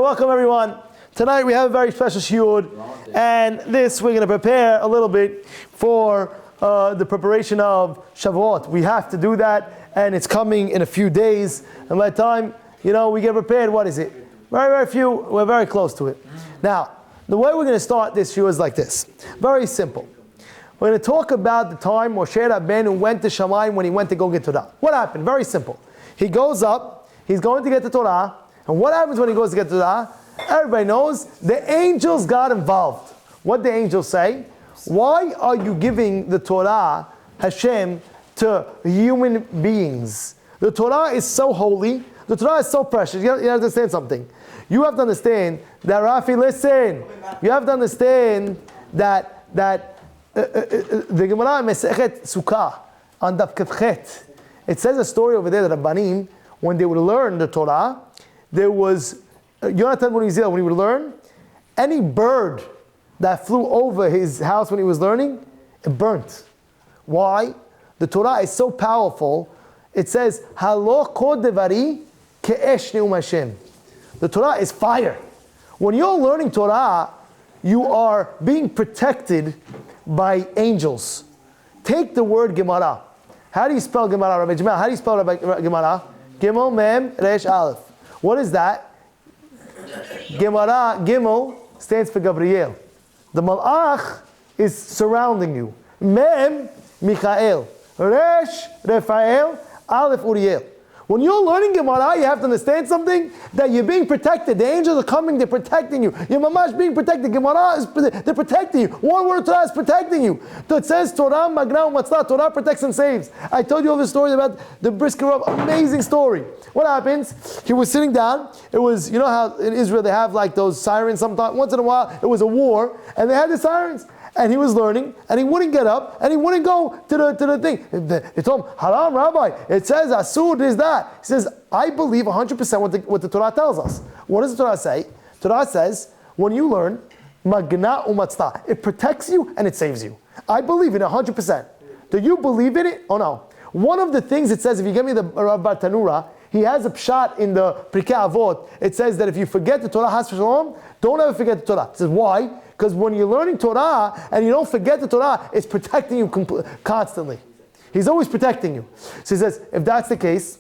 Welcome everyone. Tonight we have a very special shiur, and this we're going to prepare a little bit for the preparation of Shavuot. We have to do that, and it's coming in a few days. And by the time we get prepared, what is it? Very few. We're very close to it. Now, the way we're going to start this shiur is like this. Very simple. We're going to talk about the time Moshe Rabbeinu went to Shamayim when he went to go get Torah. What happened? Very simple. He goes up. He's going to get the Torah. And what happens when he goes to get Torah? Everybody knows the angels got involved. What the angels say? Why are you giving the Torah, Hashem, to human beings? The Torah is so holy. The Torah is so precious. You have to understand something. You have to understand that, Rafi, listen. You have to understand that the Gemara in Masechet Sukkah on Daf Kafchet, it says a story over there that Rabbanim, when they would learn the Torah, there was Yonatan when he would learn, any bird that flew over his house when he was learning, it burnt. Why? The Torah is so powerful. It says, Halo kol devari ke'esh ne'um Hashem. The Torah is fire. When you're learning Torah, you are being protected by angels. Take the word Gemara. How do you spell Gemara, Rabbi Jamal? How do you spell Gemara? Gimel, Mem, Resh, Aleph. What is that? Gemara, Gimel, stands for Gabriel. The Malach is surrounding you. Mem, Michael. Resh, Raphael, Aleph, Uriel. When you're learning Gemara, you have to understand something, that you're being protected. The angels are coming, they're protecting you. You're mamash being protected. Gemara, they're protecting you. One word of Torah is protecting you. So it says, Torah, Magna, Matzah. Torah protects and saves. I told you all the story about the brisker Rav, amazing story. What happens? He was sitting down. It was, you know how in Israel they have like those sirens sometimes. Once in a while, it was a war, and they had the sirens. And he was learning, and he wouldn't get up, and he wouldn't go to the thing. They told him, Haram, Rabbi, it says Asur, this, that. He says, I believe 100% what the Torah tells us. What does the Torah say? Torah says, when you learn, Magna umatzta, it protects you and it saves you. I believe in it 100%. Do you believe in it? Oh no. One of the things it says, if you give me the Rabbi Tanura, he has a pshat in the Pirkei Avot. It says that if you forget the Torah, Has Shalom, don't ever forget the Torah. It says, why? Because when you're learning Torah and you don't forget the Torah, it's protecting you constantly. He's always protecting you. So he says, if that's the case,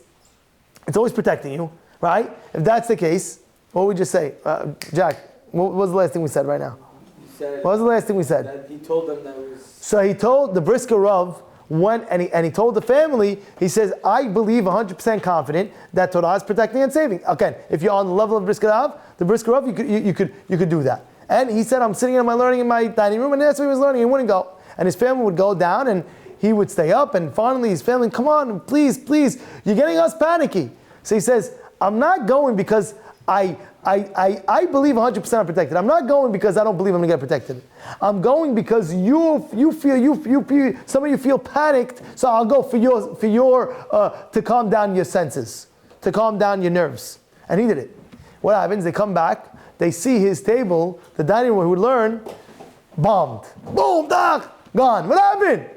it's always protecting you, right? If that's the case, what would you say? Jack, what was the last thing we said right now? What was the last thing we said? That he told them that was... So he told the brisker Rav, went and he told the family, he says, I believe 100% confident that Torah is protecting and saving. Again, if you're on the level of brisker Rav, the brisker Rav, you could do that. And he said, I'm sitting learning in my dining room, and that's what he was learning. He wouldn't go. And his family would go down, and he would stay up, and finally his family, come on, please, you're getting us panicky. So he says, I'm not going because I believe 100% I'm protected. I'm not going because I don't believe I'm going to get protected. I'm going because you feel some of you feel panicked, so I'll go for your to calm down your senses, to calm down your nerves. And he did it. What happens? They come back. They see his table, the dining room, he would learn, bombed. Boom, dak, gone. What happened?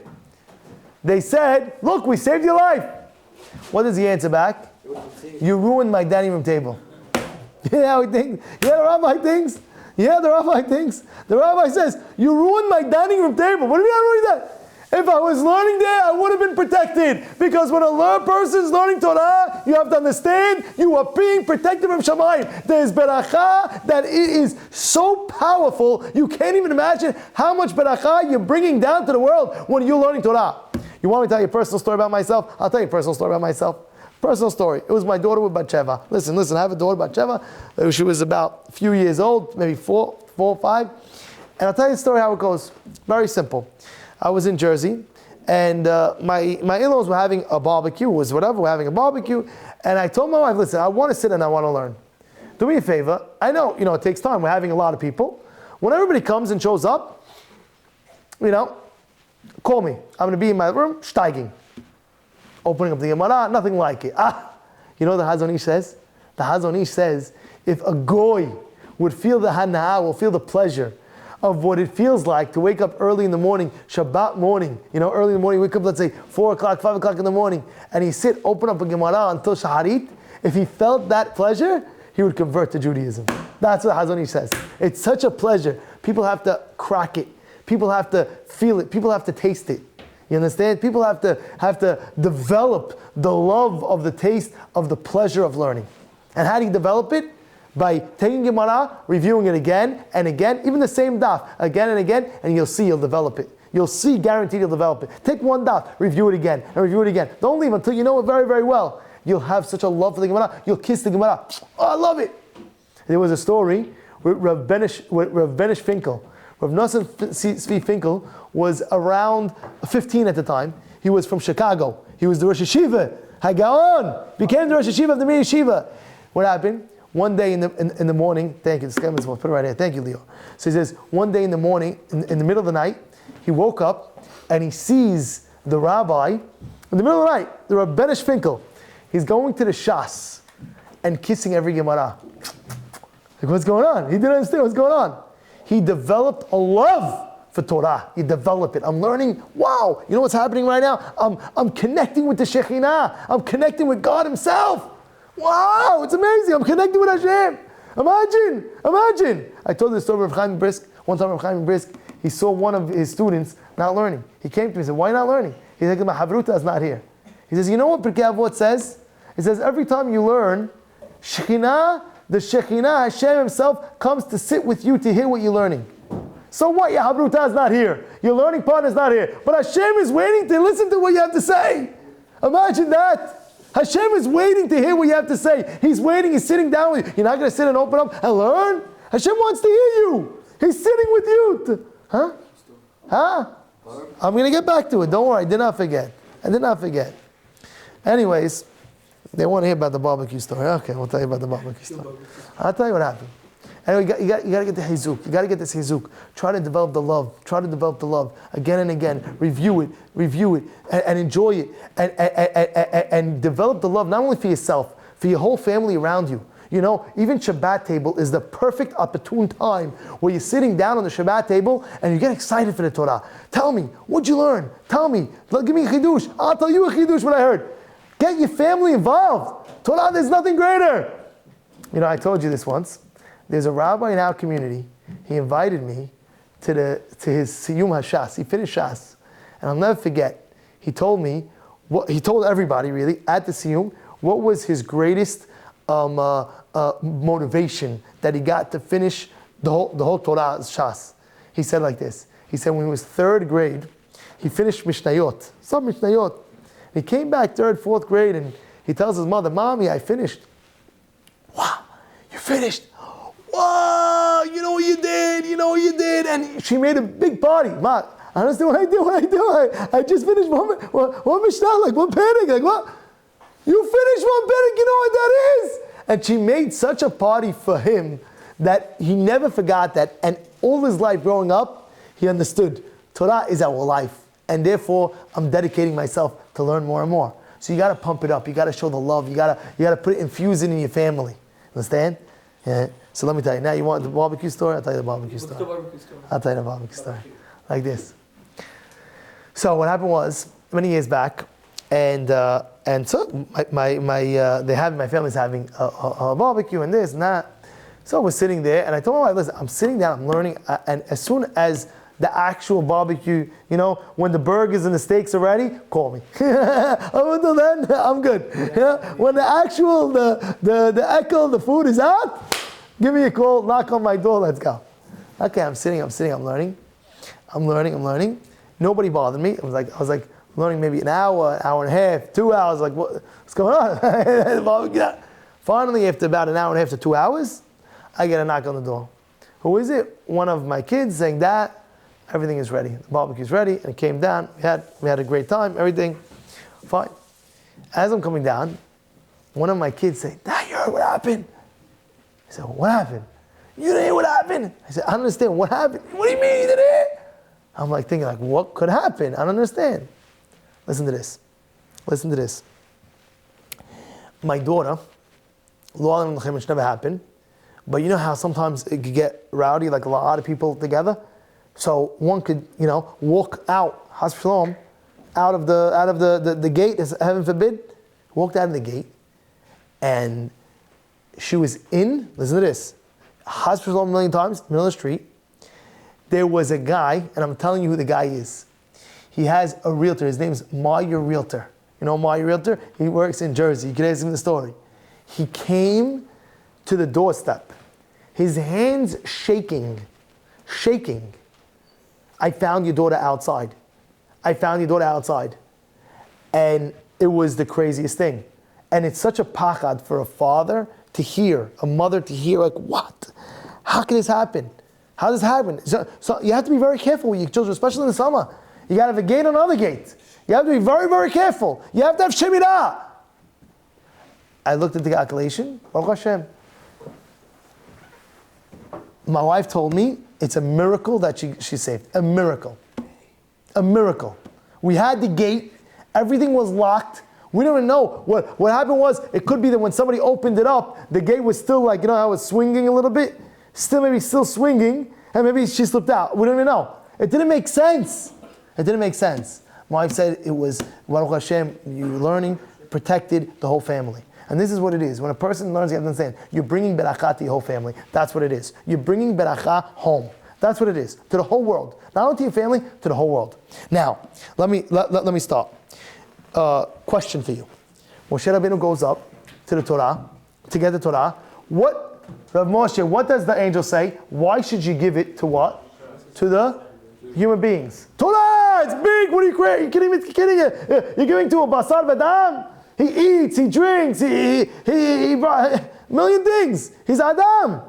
They said, look, we saved your life. What does he answer back? You ruined my dining room table. You know how he thinks? Yeah, the rabbi thinks. Yeah, the rabbi thinks. The rabbi says, you ruined my dining room table. What do you mean I ruined that? If I was learning there, I would have been protected. Because when a person is learning Torah, you have to understand, you are being protected from Shamayim. There is beracha that it is so powerful, you can't even imagine how much beracha you're bringing down to the world when you're learning Torah. You want me to tell you a personal story about myself? I'll tell you a personal story about myself. Personal story. It was my daughter with Batsheva. Listen, I have a daughter, Batsheva. She was about a few years old, maybe four or five. And I'll tell you the story how it goes. Very simple. I was in Jersey, and my in-laws were having a barbecue, we're having a barbecue, and I told my wife, listen, I want to sit and I want to learn. Do me a favor. I know, it takes time. We're having a lot of people. When everybody comes and shows up, call me. I'm going to be in my room, steiging. Opening up the Gemara, nothing like it. You know what the Hazon Ish says? The Hazon Ish says, if a goy would feel the hana, will feel the pleasure of what it feels like to wake up early in the morning, Shabbat morning, early in the morning, wake up, let's say, 4 o'clock, 5 o'clock in the morning, and he open up a Gemara until Shaharit, if he felt that pleasure, he would convert to Judaism. That's what Hazon Ish says. It's such a pleasure. People have to crack it. People have to feel it. People have to taste it. You understand? People have to develop the love of the taste of the pleasure of learning. And how do you develop it? By taking Gemara, reviewing it again and again, even the same daf, again and again, and you'll see you'll develop it. You'll see, guaranteed you'll develop it. Take one daf, review it again, and review it again. Don't leave until you know it very, very well. You'll have such a love for the Gemara. You'll kiss the Gemara. Oh, I love it. There was a story with Rav Benish Finkel. Rav Nosson Tzvi Finkel was around 15 at the time. He was from Chicago. He was the Rosh Yeshiva. Hagaon became the Rosh Yeshiva of the Mir Yeshiva. What happened? One day in the morning, thank you, this guy was put it right here. Thank you, Leo. So he says, one day in the morning, in the middle of the night, he woke up and he sees the rabbi, in the middle of the night, the Rav Benish Finkel. He's going to the Shas and kissing every Gemara. Like, what's going on? He didn't understand what's going on. He developed a love for Torah. You develop it. I'm learning. Wow, you know what's happening right now? I'm connecting with the Shekhinah. I'm connecting with God Himself. Wow, it's amazing. I'm connecting with Hashem. Imagine. I told this story of Chaim Brisk. One time, Chaim Brisk, he saw one of his students not learning. He came to me and said, why not learning? He said, my Havruta is not here. He says, you know what Pirkei Avot says? It says, every time you learn, Shekhinah, the Shekhinah, Hashem Himself, comes to sit with you to hear what you're learning. So what? Your Havruta is not here. Your learning partner is not here. But Hashem is waiting to listen to what you have to say. Imagine that. Hashem is waiting to hear what you have to say. He's waiting. He's sitting down with you. You're not going to sit and open up and learn? Hashem wants to hear you. He's sitting with you. Huh? I'm going to get back to it. Don't worry. I did not forget. Anyways, they want to hear about the barbecue story. Okay, we'll tell you about the barbecue story. I'll tell you what happened. Anyway, you got to get the hizuk. You got to get this hizuk. Try to develop the love. Again and again. Review it, and enjoy it, and develop the love not only for yourself, for your whole family around you. You know, even Shabbat table is the perfect opportune time where you're sitting down on the Shabbat table and you get excited for the Torah. Tell me, what'd you learn? Tell me. Give me a chidush. I'll tell you a chidush what I heard. Get your family involved. Torah, there's nothing greater. You know, I told you this once. There's a rabbi in our community. He invited me to his Siyum HaShas. He finished Shas. And I'll never forget. He told me, he told everybody really, at the Siyum, what was his greatest motivation that he got to finish the whole Torah Shas. He said like this. He said when he was third grade, he finished Mishnayot. Some Mishnayot. He came back third, fourth grade, and he tells his mother, Mommy, I finished. Wow, you finished? Wow, you know what you did. And she made a big party. Ma, I understand what I do. I just finished one Mishnah, like one panic, like what? You finished one panic, you know what that is? And she made such a party for him that he never forgot that. And all his life growing up, he understood Torah is our life. And therefore, I'm dedicating myself to learn more and more. So you got to pump it up. You got to show the love. You got to put it, infuse it in your family. Understand? Yeah. So let me tell you. Now you want the barbecue story? I'll tell you the barbecue story. What's the barbecue story? I'll tell you the barbecue story. Like this. So what happened was many years back, and so my family's having a barbecue and this and that. So we're sitting there, and I told my wife, listen, I'm sitting down, I'm learning, and as soon as the actual barbecue, you know, when the burgers and the steaks are ready, call me. Until then, I'm good. Yeah? When the actual, the echo, the food is out, give me a call, knock on my door, let's go. Okay, I'm sitting, I'm learning. Nobody bothered me. I was like learning maybe an hour and a half, 2 hours, like what's going on? Finally, after about an hour and a half to 2 hours, I get a knock on the door. Who is it? One of my kids saying that everything is ready. The barbecue's ready, and it came down. We had a great time, everything. Fine. As I'm coming down, one of my kids say, Dad, you heard what happened? I said, what happened? You didn't hear what happened? I said, I don't understand. What happened? What do you mean you didn't hear? I'm like thinking, like, what could happen? I don't understand. Listen to this. My daughter, which never happened, but you know how sometimes it could get rowdy, like a lot of people together? So one could, walk out, Hashem, out of the gate, heaven forbid, walked out of the gate, and she was in, listen to this, hospital a million times, middle of the street. There was a guy, and I'm telling you who the guy is. He has a realtor. His name's Meyer Realtor. You know Meyer Realtor? He works in Jersey. You can ask him the story. He came to the doorstep. His hands shaking. I found your daughter outside. And it was the craziest thing. And it's such a pachad for a father to hear, a mother to hear, like, what? How can this happen? How does this happen? So you have to be very careful with your children, especially in the summer. You got to have a gate on another gate. You have to be very, very careful. You have to have Shemirah. I looked at the calculation. Baruch Hashem. My wife told me it's a miracle that she saved. A miracle. We had the gate. Everything was locked. We don't even know. What happened was, it could be that when somebody opened it up, the gate was still like, you know how it's swinging a little bit? Maybe still swinging, and maybe she slipped out. We don't even know. It didn't make sense. My wife said it was, Baruch Hashem, you learning, protected the whole family. And this is what it is. When a person learns, you have to understand, you're bringing beracha to your whole family. That's what it is. You're bringing beracha home. That's what it is. To the whole world. Not only to your family, to the whole world. Now, let me start. Question for you. Moshe Rabbeinu goes up to the Torah, to get the Torah. Rav Moshe, what does the angel say? Why should you give it to what? To the human beings. Torah, it's big. What are you creating? You're kidding it. You're giving to a basar v'dam. He eats, he drinks, he a million things. He's Adam.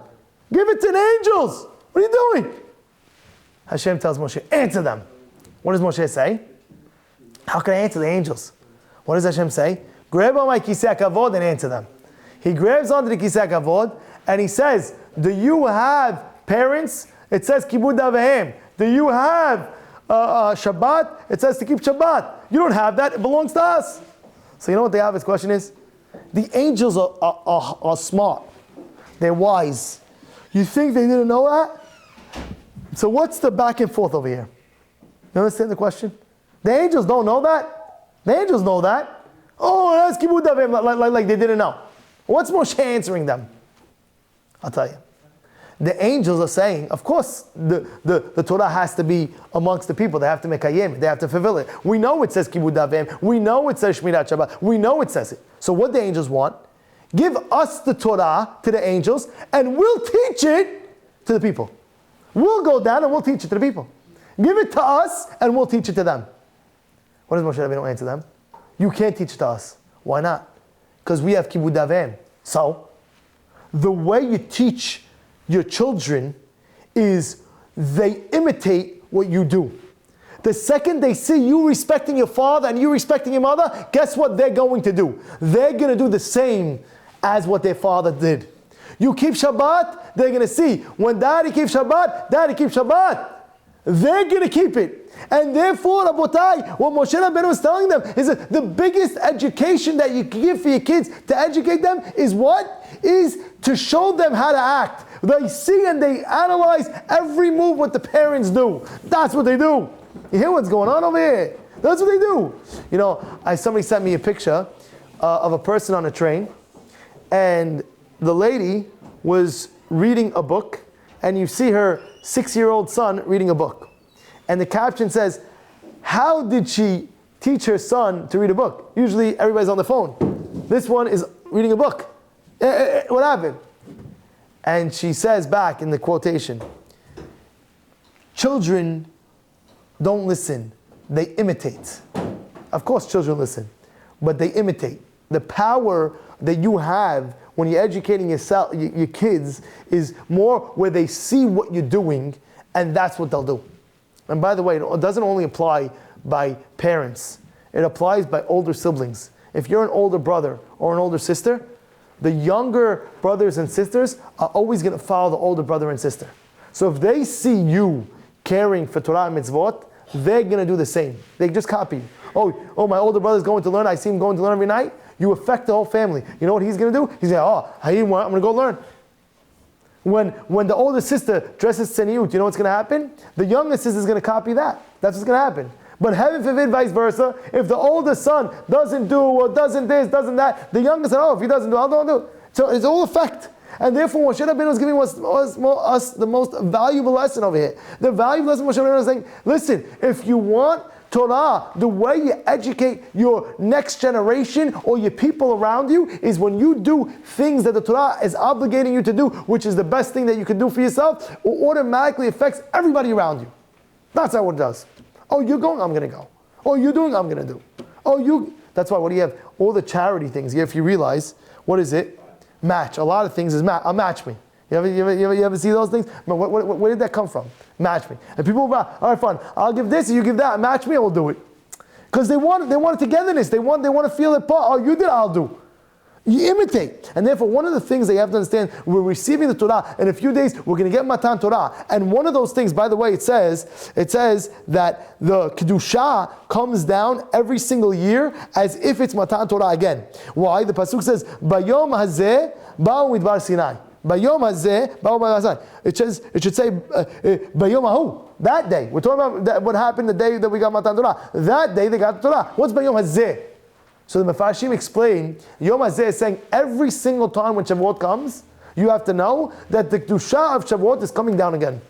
Give it to the angels. What are you doing? Hashem tells Moshe, answer them. What does Moshe say? How can I answer the angels? What does Hashem say? Grab on my kisei kavod and answer them. He grabs onto the kisei kavod and he says, do you have parents? It says kibud avehem. Do you have Shabbat? It says to keep Shabbat. You don't have that. It belongs to us. So you know what the obvious question is? The angels are smart. They're wise. You think they didn't know that? So what's the back and forth over here? You understand the question? The angels don't know that. The angels know that. Oh, that's kibud avim, like they didn't know. What's Moshe answering them? I'll tell you. The angels are saying, of course, the Torah has to be amongst the people. They have to make hayim. They have to fulfill it. We know it says kibud avim. We know it says shmirat Shabbat. We know it says it. So what the angels want? Give us the Torah to the angels, and we'll teach it to the people. We'll go down and we'll teach it to the people. Give it to us, and we'll teach it to them. What does Moshe Rabbeinu answer them? You can't teach it to us. Why not? Because we have kibud avim. So, the way you teach your children is they imitate what you do. The second they see you respecting your father and you respecting your mother, guess what they're going to do? They're going to do the same as what their father did. You keep Shabbat, they're going to see. When daddy keeps Shabbat, daddy keeps Shabbat. They're going to keep it. And therefore, Rabotai, what Moshe Rabbeinu is telling them is that the biggest education that you can give for your kids to educate them is what? Is to show them how to act. They see and they analyze every move what the parents do. That's what they do. You hear what's going on over here? That's what they do. You know, somebody sent me a picture of a person on a train, and the lady was reading a book, and you see her 6-year-old son reading a book. And the caption says, how did she teach her son to read a book? Usually everybody's on the phone. This one is reading a book. What happened? And she says back in the quotation, children don't listen, they imitate. Of course children listen, but they imitate. The power that you have when you're educating your kids is more where they see what you're doing, and that's what they'll do. And by the way, it doesn't only apply by parents. It applies by older siblings. If you're an older brother or an older sister, the younger brothers and sisters are always going to follow the older brother and sister. So if they see you caring for Torah and mitzvot, they're going to do the same. They just copy you. Oh, my older brother's going to learn. I see him going to learn every night. You affect the whole family. You know what he's going to do? He's going, I'm going to go learn. When the older sister dresses tzeniut, you know what's going to happen? The younger sister is going to copy that. That's what's going to happen. But heaven forbid, vice versa, if the older son doesn't do or doesn't this, doesn't that, the younger son, if he doesn't do, I don't do. So it's all effect. And therefore, Moshe Rabbeinu is giving us the most valuable lesson over here. The valuable lesson Moshe Rabbeinu is saying, listen, if you want Torah, the way you educate your next generation or your people around you is when you do things that the Torah is obligating you to do, which is the best thing that you can do for yourself, it automatically affects everybody around you. That's how it does. Oh, you're going, I'm going to go. Oh, you're doing, I'm going to do. Oh, that's why, what do you have? All the charity things. If you realize, what is it? Match. A lot of things is match me. You ever see those things? Where did that come from? Match me. And people go, all right, fine. I'll give this, you give that. Match me, I will do it. Because they want togetherness. They want to feel it part. Oh, you did, I'll do. You imitate. And therefore, one of the things that you have to understand, we're receiving the Torah. In a few days, we're going to get Matan Torah. And one of those things, by the way, it says that the Kedusha comes down every single year as if it's Matan Torah again. Why? The Pasuk says, Bayom hazeh ba'u midbar Sinai. Bayom hazeh ba'u midbar Sinai. It should say, Bayom ahu. That day. We're talking about what happened the day that we got Matan Torah. That day they got the Torah. What's Bayom hazeh? So the Mefarshim explain, Yom Hazeh is saying every single time when Shavuot comes, you have to know that the Kedusha of Shavuot is coming down again.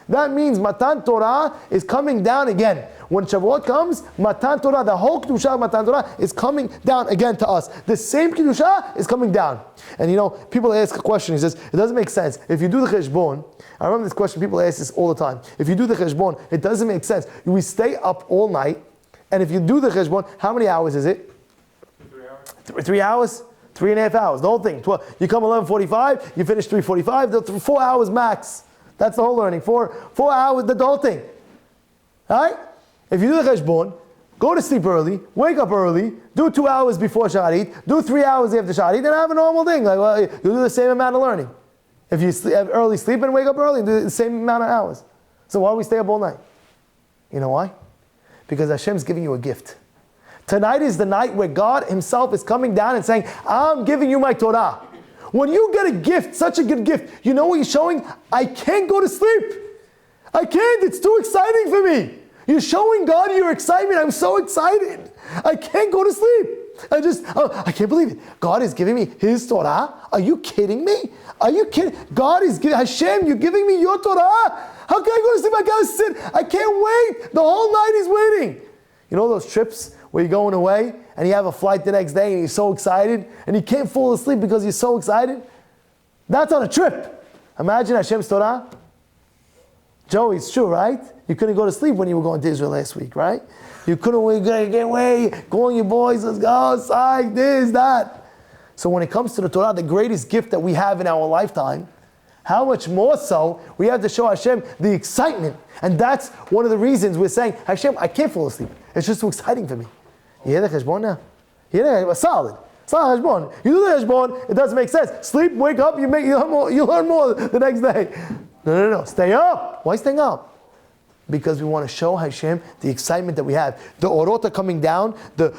That means Matan Torah is coming down again. When Shavuot comes, Matan Torah, the whole Kedusha of Matan Torah is coming down again to us. The same Kedusha is coming down. And people ask a question, he says, it doesn't make sense. If you do the Cheshbon, I remember this question, people ask this all the time. If you do the Cheshbon, it doesn't make sense. We stay up all night, and if you do the Cheshbon, how many hours is it? 3 hours? 3.5 hours. The whole thing. You come 11:45, you finish 3:45, 4 hours max. That's the whole learning. 4 hours, the whole thing. Alright? If you do the cheshbon, go to sleep early, wake up early, do 2 hours before Sharit, do 3 hours after Sharit, and have a normal thing. You do the same amount of learning. If you have early sleep and wake up early, do the same amount of hours. So why do we stay up all night? You know why? Because Hashem's giving you a gift. Tonight is the night where God Himself is coming down and saying, I'm giving you my Torah. When you get a gift, such a good gift, you know what you're showing? I can't go to sleep. I can't. It's too exciting for me. You're showing God your excitement. I'm so excited. I can't go to sleep. I can't believe it. God is giving me His Torah. Are you kidding me? Are you kidding? God is giving, Hashem, you're giving me your Torah. How can I go to sleep? I gotta sit. I can't wait. The whole night He's waiting. You know those trips where you're going away and you have a flight the next day and you're so excited and you can't fall asleep because you're so excited? That's on a trip. Imagine Hashem's Torah. Joey, it's true, right? You couldn't go to sleep when you were going to Israel last week, right? You couldn't get away, calling your boys, let's go, psych, this, that. So when it comes to the Torah, the greatest gift that we have in our lifetime, how much more so we have to show Hashem the excitement. And that's one of the reasons we're saying, Hashem, I can't fall asleep. It's just too exciting for me. You hear the cheshbon now? You hear the solid cheshbon. You do the cheshbon, it doesn't make sense. Sleep, wake up, you learn more the next day. No. Stay up. Why staying up? Because we want to show Hashem the excitement that we have. The orot are coming down, the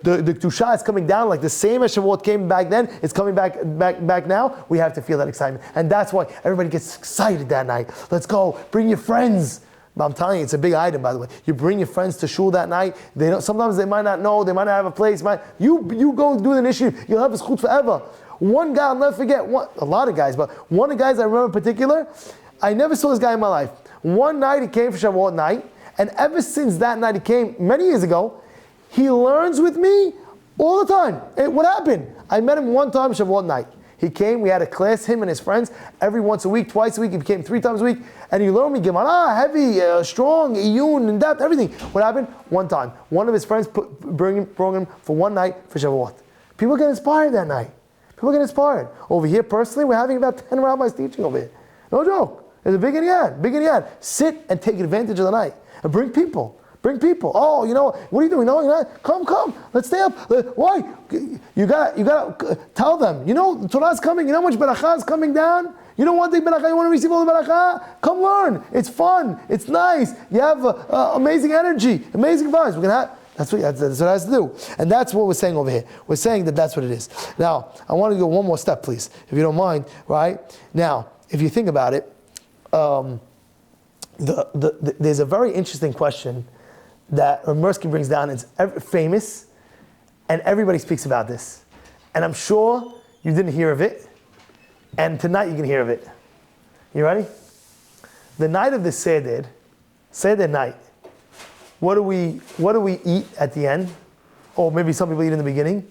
Kedusha is coming down, like the same as Shavuot came back then, it's coming back now. We have to feel that excitement. And that's why everybody gets excited that night. Let's go, bring your friends. But I'm telling you, it's a big item, by the way. You bring your friends to shul that night. Sometimes they might not know, they might not have a place. You go do the initiative, you'll have a schut forever. One guy, I'll never forget, a lot of guys, but one of the guys I remember in particular, I never saw this guy in my life. One night he came for Shavuot night, and ever since that night he came, many years ago, he learns with me all the time. What happened? I met him one time Shavuot night. He came, we had a class, him and his friends, every once a week, twice a week, he came 3 times a week, and he learned me Gemara, heavy, strong, iyun, in depth, everything. What happened? One time, one of his friends brought him for one night for Shavuot. People get inspired that night. People get inspired. Over here, personally, we're having about 10 rabbis teaching over here. No joke. There's a big inyan. Sit and take advantage of the night. And bring people. Oh, what are you doing? No, come. Let's stay up. Why? You gotta tell them. The Torah's coming. You know how much barakah is coming down? You don't want the barakah. You want to receive all the barakah? Come learn. It's fun. It's nice. You have amazing energy, amazing vibes. That's what it has to do. And that's what we're saying over here. We're saying that that's what it is. Now, I want to go one more step, please, if you don't mind, right? Now, if you think about it, there's a very interesting question that Mersky brings down. It's famous, and everybody speaks about this. And I'm sure you didn't hear of it, And tonight you can hear of it. You ready? The night of the Seder night, what do we eat at the end? Or maybe some people eat in the beginning.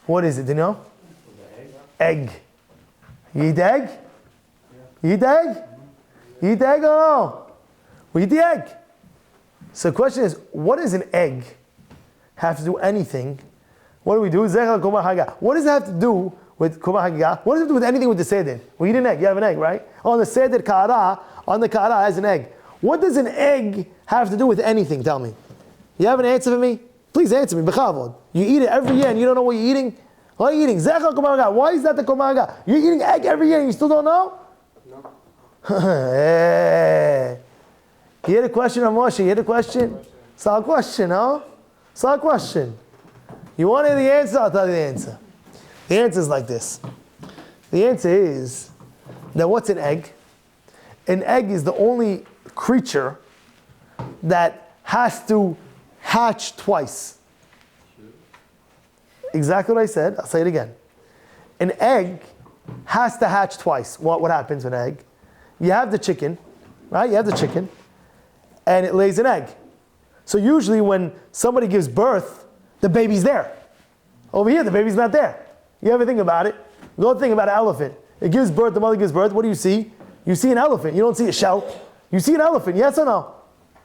What is it? Do you know? Egg. You eat egg? You eat egg? You eat egg or no? We eat the egg. So the question is, what does an egg have to do anything? What do we do? What does it have to do with Korban Hagigah? What does it do with anything with the Seder? We eat an egg. You have an egg, right? On the Seder Ka'ara, on the Ka'ara has an egg. What does an egg have to do with anything? Tell me. You have an answer for me? Please answer me. B'chavod. You eat it every year and you don't know what you're eating? What are you eating? Zechel Korban Hagigah. Why is that the Korban Hagigah? You're eating egg every year and you still don't know? No. Hey. You hear the question, Moshe? You hear the question? It's our question, huh? It's our question. You want to hear the answer? I'll tell you the answer. The answer is like this. The answer is that what's an egg? An egg is the only creature that has to hatch twice. Exactly what I said. I'll say it again. An egg has to hatch twice. What happens with an egg? You have the chicken, right? You have the chicken, and it lays an egg. So usually when somebody gives birth, the baby's there. Over here, the baby's not there. You ever think about it? Go think about an elephant. It gives birth, the mother gives birth. What do you see? You see an elephant. You don't see a shell. You see an elephant, yes or no?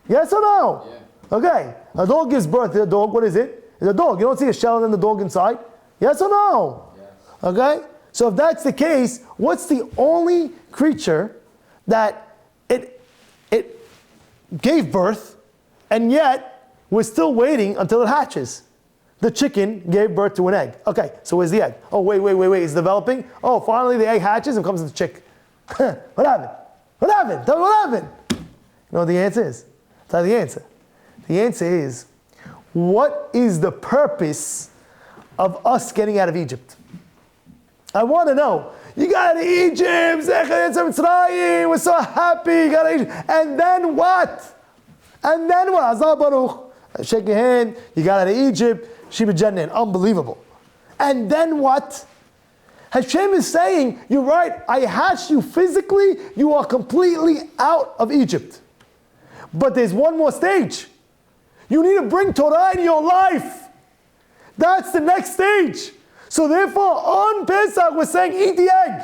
Yes or no? Yeah. Okay. A dog gives birth to a dog. What is it? It's a dog. You don't see a shell and then the dog inside. Yes or no? Yes. Okay? So if that's the case, what's the only creature that it gave birth and yet we're still waiting until it hatches? The chicken gave birth to an egg. Okay, so where's the egg? Oh, wait. It's developing. Oh, finally the egg hatches and comes to the chick. What happened? What happened? Tell me what happened. You know what the answer is? Tell me the answer. The answer is, what is the purpose of us getting out of Egypt? I want to know. You got out of Egypt, we're so happy, you got out of Egypt. And then what? Azal Baruch. Shake your hand, you got out of Egypt, Shiva Jannan, unbelievable. And then what? Hashem is saying, you're right, I hatched you physically, you are completely out of Egypt. But there's one more stage. You need to bring Torah in your life. That's the next stage. So therefore, on Pesach, we're saying, eat the egg.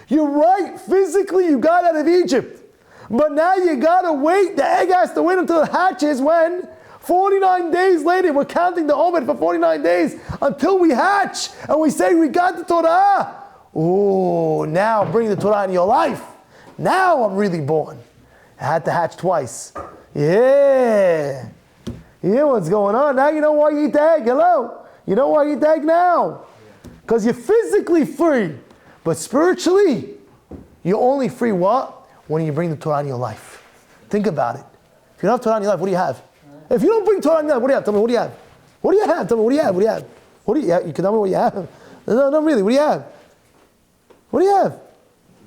You're right, physically you got out of Egypt. But now you gotta wait, the egg has to wait until it hatches when? 49 days later, we're counting the Omer for 49 days until we hatch. And we say, we got the Torah. Oh, now bring the Torah in your life. Now I'm really born. I had to hatch twice. Yeah. You hear what's going on? Now you know why you eat the egg. Hello? You know why you eat the egg now? Because you're physically free. But spiritually, you're only free what? When you bring the Torah in your life. Think about it. If you don't have Torah in your life, what do you have? If you don't bring Torah in your life, what do you have? Tell me, what do you have? What do you have? Tell me, what do you have? What do you have? What do you have? You can tell me what you have. No, really, what do you have? What do you have?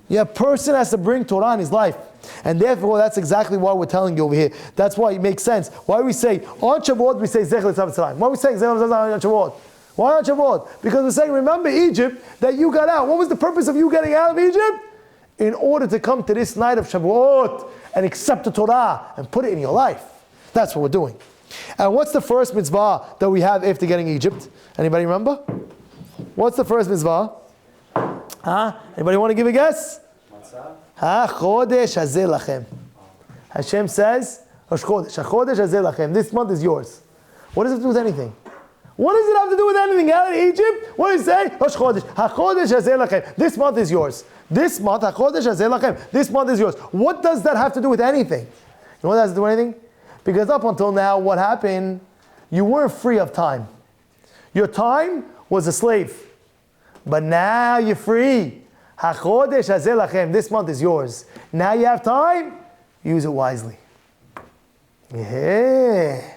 Yeah, a person has to bring Torah in his life. And therefore, that's exactly why we're telling you over here. That's why it makes sense. Why we say, on Shavuot, we say, Zech L'Tzav. Why we say, Zech L'Tzav on Shavuot? Why on Shavuot? Because we're saying, remember Egypt, that you got out. What was the purpose of you getting out of Egypt? In order to come to this night of Shavuot and accept the Torah and put it in your life. That's what we're doing. And what's the first mitzvah that we have after getting Egypt? Anybody remember? What's the first mitzvah? Anybody want to give a guess? Chodesh hazeh lachem. Hashem says, Chodesh hazeh lachem. This month is yours. What does it do with anything? What does it have to do with anything? Out of Egypt? What does it say? Chodesh hazeh lachem. This month is yours. This month, Chodesh hazeh lachem. This month is yours. What does that have to do with anything? You know what that has to do with anything? Because up until now, what happened? You weren't free of time. Your time was a slave. But now you're free. HaChodesh hazeh lachem. This month is yours. Now you have time. Use it wisely. Yeah.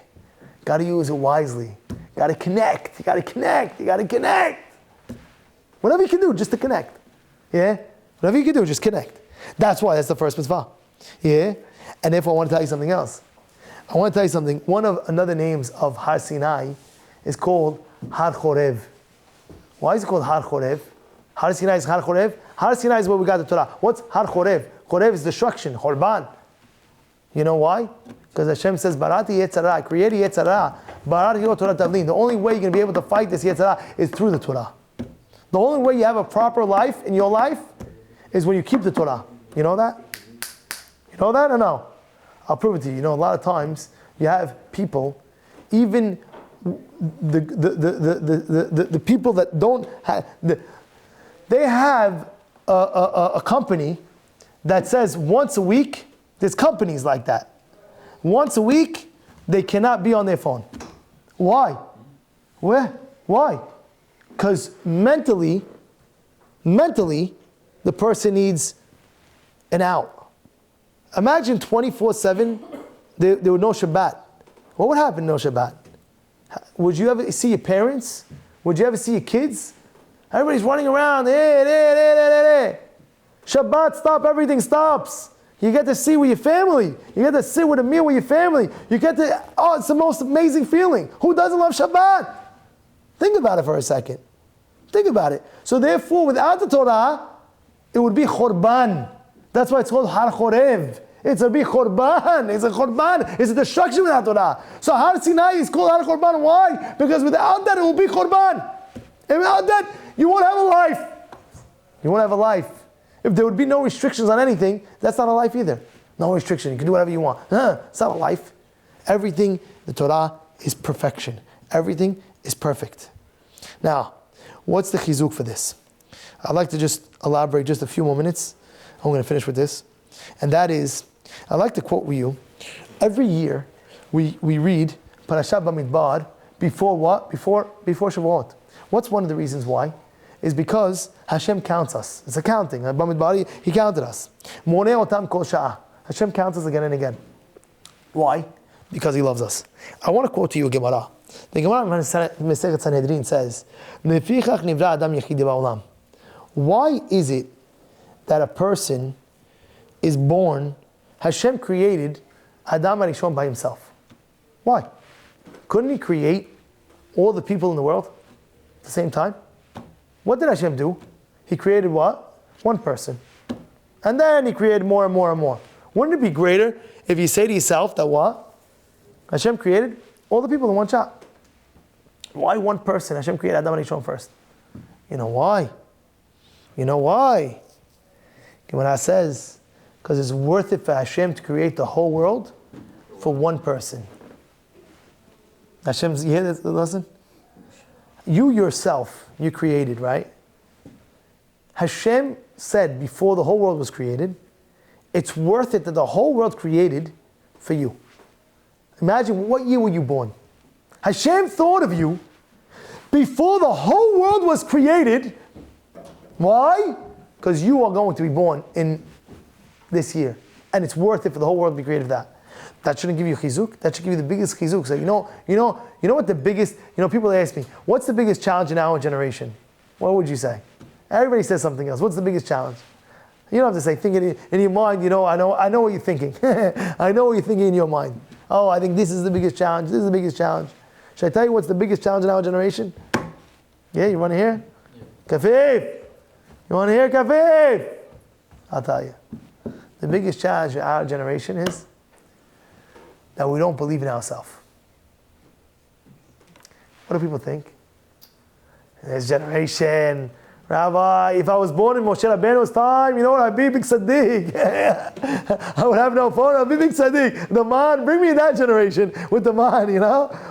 Got to use it wisely. Got to connect. You got to connect. You got to connect. Whatever you can do, just to connect. Yeah. Whatever you can do, just connect. That's why that's the first mitzvah. Yeah. And therefore, I want to tell you something else. I want to tell you something. One of another names of Har Sinai is called Har Chorev. Why is it called Har Chorev? Har Sinai is Har Chorev. Har Sinai is where we got the Torah. What's Har Chorev? Chorev is destruction, Chorban. You know why? Because Hashem says, Barati Yetzirah, I created Yetzirah. Barati Yo Torah Tavlin. The only way you're going to be able to fight this Yetzirah is through the Torah. The only way you have a proper life in your life is when you keep the Torah. You know that? You know that or no? I'll prove it to you. You know, a lot of times you have people, even the people that don't have, they have a company that says once a week, there's companies like that. Once a week, they cannot be on their phone. Why? Where? Why? Because mentally, the person needs an out. Imagine 24/7, there were no Shabbat. What would happen no Shabbat? Would you ever see your parents? Would you ever see your kids? Everybody's running around. Hey. Shabbat, stop, everything stops. You get to see with your family. You get to sit with a meal with your family. You get to, it's the most amazing feeling. Who doesn't love Shabbat? Think about it for a second. Think about it. So therefore, without the Torah, it would be Chorban. That's why it's called Har Chorev. It's a big Chorban. It's a Chorban. It's a destruction without Torah. So Har Sinai is called Har Chorban. Why? Because without that, it will be Chorban. And without that, you won't have a life. You won't have a life. If there would be no restrictions on anything, that's not a life either. No restriction. You can do whatever you want. It's not a life. Everything, the Torah is perfection. Everything is perfect. Now, what's the chizuk for this? I'd like to just elaborate just a few more minutes. I'm going to finish with this. And that is, I'd like to quote with you. Every year, we read Parashat Bamidbar before what? Before Shavuot. What's one of the reasons why? Is because Hashem counts us. It's a counting. Bamidbar, He counted us. Moneh otam kol sha'ah. Hashem counts us again and again. Why? Because He loves us. I want to quote to you a Gemara. The Gemara in Masechet Sanhedrin says, "Lefichach nivra adam yechid ba'olam." Why is it that a person is born? Hashem created Adam HaRishon by himself. Why? Couldn't He create all the people in the world at the same time? What did Hashem do? He created what? One person. And then He created more and more and more. Wouldn't it be greater if you say to yourself that what? Hashem created all the people in one shot. Why one person? Hashem created Adam HaRishon first. You know why? You know why? Gemara says, because it's worth it for Hashem to create the whole world for one person. Hashem, you hear this lesson? You yourself, you created, right? Hashem said before the whole world was created, it's worth it that the whole world created for you. Imagine, what year were you born? Hashem thought of you before the whole world was created. Why? Because you are going to be born in this year. And it's worth it for the whole world to be created for that. That shouldn't give you chizuk. That should give you the biggest chizuk. So you know what the biggest, people ask me, what's the biggest challenge in our generation? What would you say? Everybody says something else. What's the biggest challenge? You don't have to say, think it in your mind, I know what you're thinking. I know what you're thinking in your mind. Oh, I think this is the biggest challenge. This is the biggest challenge. Should I tell you what's the biggest challenge in our generation? Yeah, you want to hear? Yeah. Kafif! You want to hear Kafif? I'll tell you. The biggest challenge in our generation is that we don't believe in ourselves. What do people think? This generation, Rabbi, if I was born in Moshe Rabbeinu's time, you know what, I'd be big tzaddik. I would have no phone, I'd be big tzaddik. The man, bring me in that generation with the man,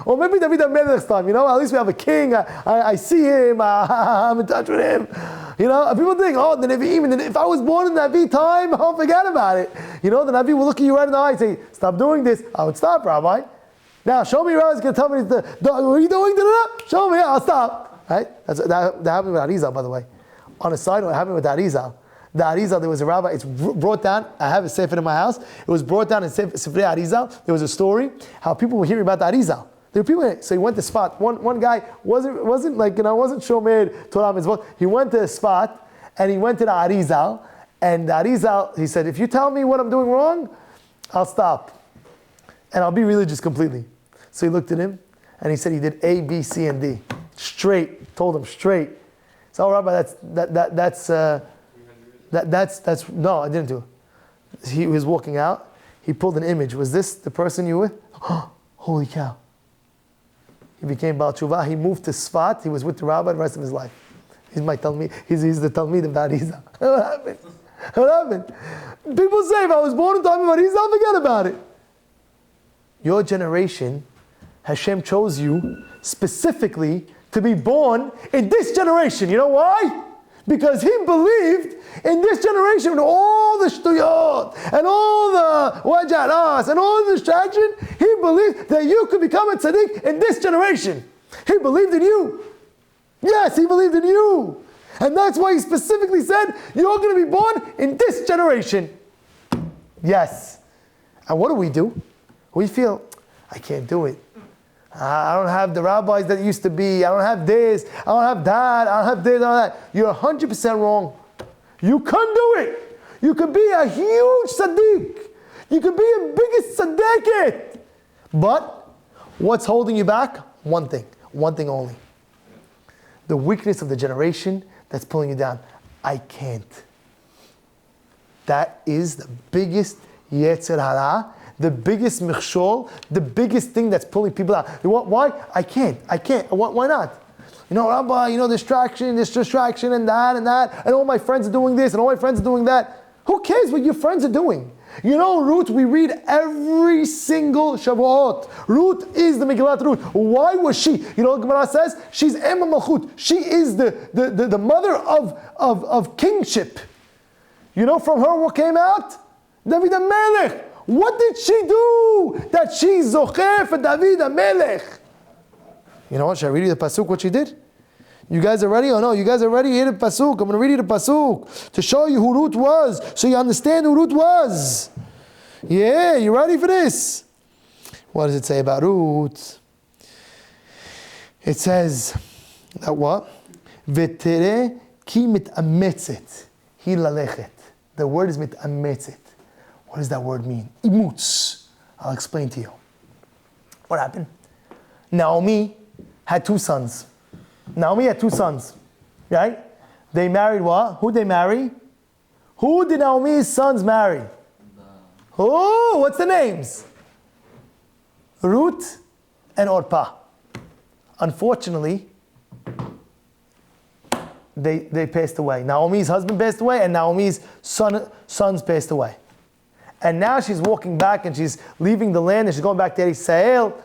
Or maybe David HaMelech's time, at least we have a king, I see him, I'm in touch with him. People think, the Nevi'im, if I was born in the Navi time, I'll forget about it. The Navi will look at you right in the eye and say, stop doing this. I would stop, Rabbi. Now, show me, Rabbi's going to tell me, what are you doing? Show me, I'll stop. Right? That happened with Arizal, by the way. On a side note, it happened with Arizal. The Arizal, there was a rabbi, it's brought down, I have a sefer in my house, it was brought down in Sifrei Arizal. There was a story, how people were hearing about the Arizal. There were people, so he went to spot. One guy wasn't shomer Torah mitzvot. He went to a spot, and he went to the Arizal, and the Arizal, he said, if you tell me what I'm doing wrong, I'll stop. And I'll be religious completely. So he looked at him, and he said he did A, B, C, and D. Straight. Told him straight. So, Rabbi, that's no, I didn't do it. He was walking out. He pulled an image. Was this the person you were? Holy cow. He became Baal Tshuva. He moved to Sfat. He was with the rabbi the rest of his life. He's my Talmid. He's the Talmid of Bariza. What happened? What happened? People say, if I was born in time of Bariza, I'll forget about it. Your generation, Hashem chose you specifically to be born in this generation. You know why? Because He believed in this generation with all the shtuyot and all the wajaras and all the distraction. He believed that you could become a tzaddik in this generation. He believed in you. Yes, He believed in you. And that's why He specifically said, you're going to be born in this generation. Yes. And what do? We feel, I can't do it. I don't have the rabbis that used to be. I don't have this. I don't have that. I don't have this. I don't have that. You're 100% wrong. You can do it. You could be a huge tzaddik. You could be a biggest tzaddiket. But what's holding you back? One thing only. The weakness of the generation that's pulling you down. I can't. That is the biggest yetzer hara, the biggest michshol, the biggest thing that's pulling people out. Why? I can't. Why not? Rabbi, distraction, and that, and all my friends are doing this, and all my friends are doing that. Who cares what your friends are doing? Ruth, we read every single Shavuot. Ruth is the Megillat Ruth. Why was she? What Gemara says? She's Emma Malchut. She is the mother of kingship. From her what came out? David HaMelech. What did she do that she's zocher for David HaMelech? You know what? Should I read you the pasuk what she did? You guys are ready or no? You guys are ready? Hear the pasuk. I'm going to read you the pasuk to show you who Ruth was, so you understand who Ruth was. Yeah, you ready for this? What does it say about Ruth? It says that what? V'tere ki mit'ametzet hi lalechet. The word is mit'ametzet. What does that word mean? Imutz. I'll explain to you. What happened? Naomi had two sons. Right? They married what? Who did they marry? Who did Naomi's sons marry? Oh, what's the names? Ruth and Orpah. Unfortunately, they passed away. Naomi's husband passed away, and Naomi's sons passed away. And now she's walking back, and she's leaving the land, and she's going back to Israel.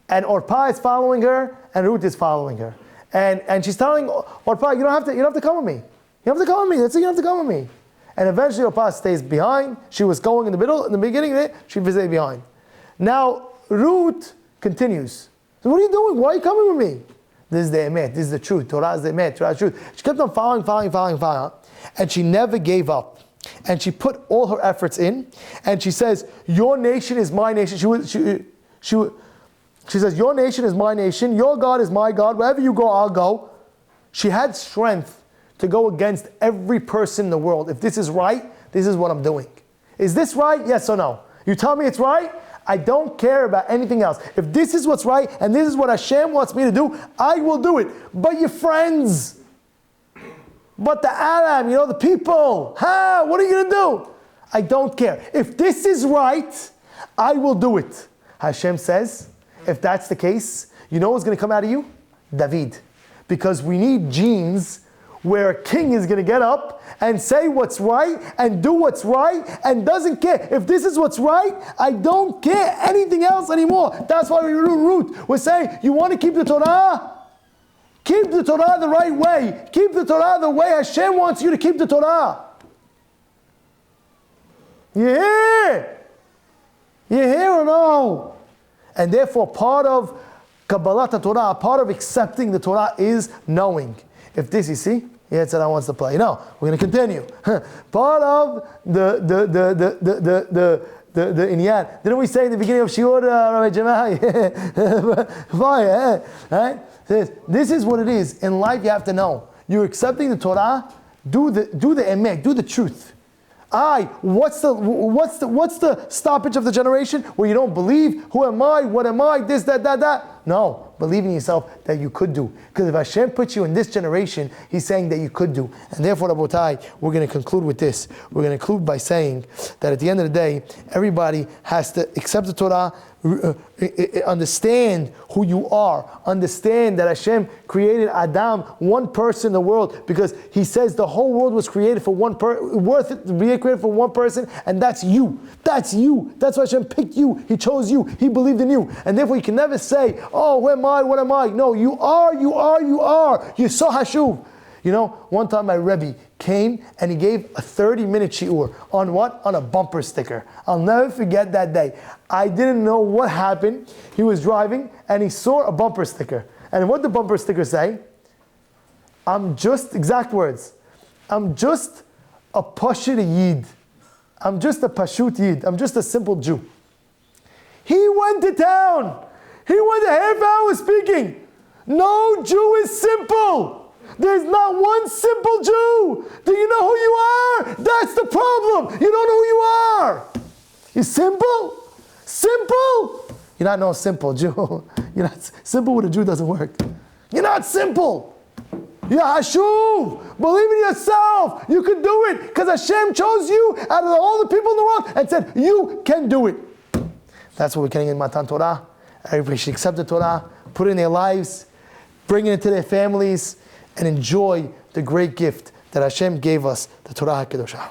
And Orpah is following her, and Ruth is following her. And she's telling Orpah, you don't have to come with me. You don't have to come with me. That's it, you don't have to come with me. And eventually Orpah stays behind. She was going in the beginning, she stayed behind. Now Ruth continues. So what are you doing? Why are you coming with me? This is the emet. This is the truth. Torah is the emet. Torah is the truth. She kept on following. And she never gave up. And she put all her efforts in. And she says, your nation is my nation. She says, your nation is my nation. Your God is my God. Wherever you go, I'll go. She had strength to go against every person in the world. If this is right, this is what I'm doing. Is this right? Yes or no? You tell me it's right? I don't care about anything else. If this is what's right and this is what Hashem wants me to do, I will do it. But your friends, but the Alam, the people, what are you going to do? I don't care. If this is right, I will do it. Hashem says, if that's the case, you know what's going to come out of you? David. Because we need genes where a king is going to get up and say what's right and do what's right and doesn't care. If this is what's right, I don't care anything else anymore. That's why we do Ruth. We're saying, you want to keep the Torah? Keep the Torah the right way. Keep the Torah the way Hashem wants you to keep the Torah. You hear? You hear or no? And therefore, part of Kabbalat Torah, part of accepting the Torah is knowing. If this, you see, it's that I wants to play. No, we're going to continue. Part of the inyan. Didn't we say in the beginning of Shiur, Rabbi Jamal? Right? This is what it is. In life, you have to know. You're accepting the Torah. Do the emek. Do the truth. What's the stoppage of the generation where you don't believe? Who am I? What am I? This, that. No. believe in yourself that you could do. Because if Hashem puts you in this generation, He's saying that you could do. And therefore, Rabotai, we're going to conclude with this. We're going to conclude by saying that at the end of the day, everybody has to accept the Torah, understand who you are, understand that Hashem created Adam, one person in the world, because He says the whole world was created for one person, worth it to be created for one person, and that's you. That's you. That's why Hashem picked you. He chose you. He believed in you. And therefore you can never say, oh, who am I? What am I? No, you are. You're so hashuv. You know, one time my Rebbe came and he gave a 30-minute shiur on what? On a bumper sticker. I'll never forget that day. I didn't know what happened. He was driving and he saw a bumper sticker. And what did the bumper sticker say? Exact words, I'm just a pashut yid. I'm just a pashut yid. I'm just a simple Jew. He went to town. He went a half hour speaking. No Jew is simple. There's not one simple Jew. Do you know who you are? That's the problem. You don't know who you are. You're simple? Simple? You're not no simple Jew. You're not simple with a Jew doesn't work. You're not simple. You're hashuv. Believe in yourself. You can do it because Hashem chose you out of all the people in the world and said you can do it. That's what we're getting in Matan Torah. Everybody should accept the Torah, put it in their lives, bring it into their families, and enjoy the great gift that Hashem gave us, the Torah HaKadoshah.